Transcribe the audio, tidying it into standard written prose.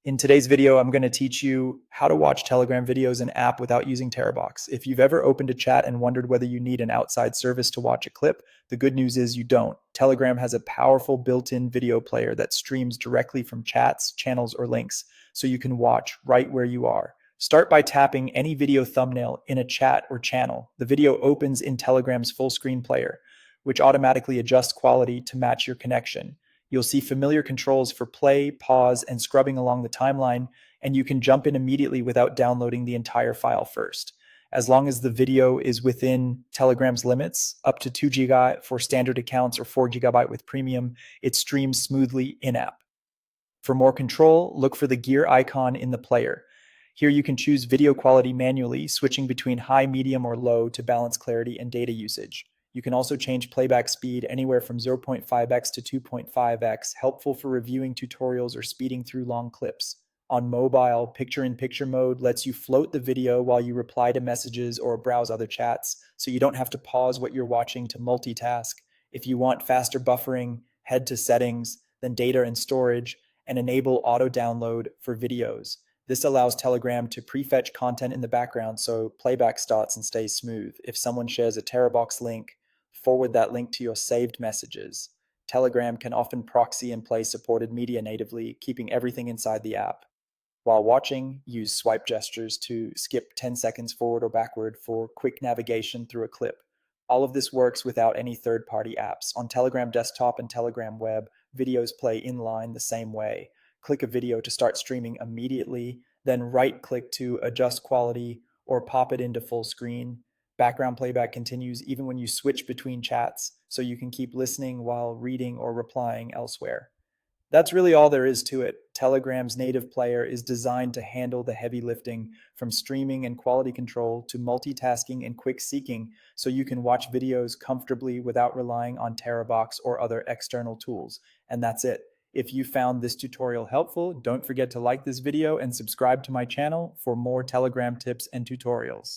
In today's video, I'm going to teach you how to watch Telegram videos in app without using Terabox. If you've ever opened a chat and wondered whether you need an outside service to watch a clip, the good news is you don't. Telegram has a powerful built-in video player that streams directly from chats, channels, or links, so you can watch right where you are. Start by tapping any video thumbnail in a chat or channel. The video opens in Telegram's full screen player, which automatically adjusts quality to match your connection. You'll see familiar controls for play, pause, and scrubbing along the timeline, and you can jump in immediately without downloading the entire file first. As long as the video is within Telegram's limits, up to 2 GB for standard accounts or 4 GB with premium, it streams smoothly in-app. For more control, look for the gear icon in the player. Here you can choose video quality manually, switching between high, medium, or low to balance clarity and data usage. You can also change playback speed anywhere from 0.5x to 2.5x, helpful for reviewing tutorials or speeding through long clips. On mobile, picture-in-picture mode lets you float the video while you reply to messages or browse other chats, so you don't have to pause what you're watching to multitask. If you want faster buffering, head to Settings, then Data and Storage, and enable auto-download for videos. This allows Telegram to prefetch content in the background so playback starts and stays smooth. If someone shares a Terabox link, forward that link to your saved messages. Telegram can often proxy and play supported media natively, keeping everything inside the app. While watching, use swipe gestures to skip 10 seconds forward or backward for quick navigation through a clip. All of this works without any third-party apps. On Telegram desktop and Telegram web, videos play inline the same way. Click a video to start streaming immediately, then right-click to adjust quality or pop it into full screen. Background playback continues even when you switch between chats, so you can keep listening while reading or replying elsewhere. That's really all there is to it. Telegram's native player is designed to handle the heavy lifting, from streaming and quality control to multitasking and quick seeking, so you can watch videos comfortably without relying on Terabox or other external tools. And that's it. If you found this tutorial helpful, don't forget to like this video and subscribe to my channel for more Telegram tips and tutorials.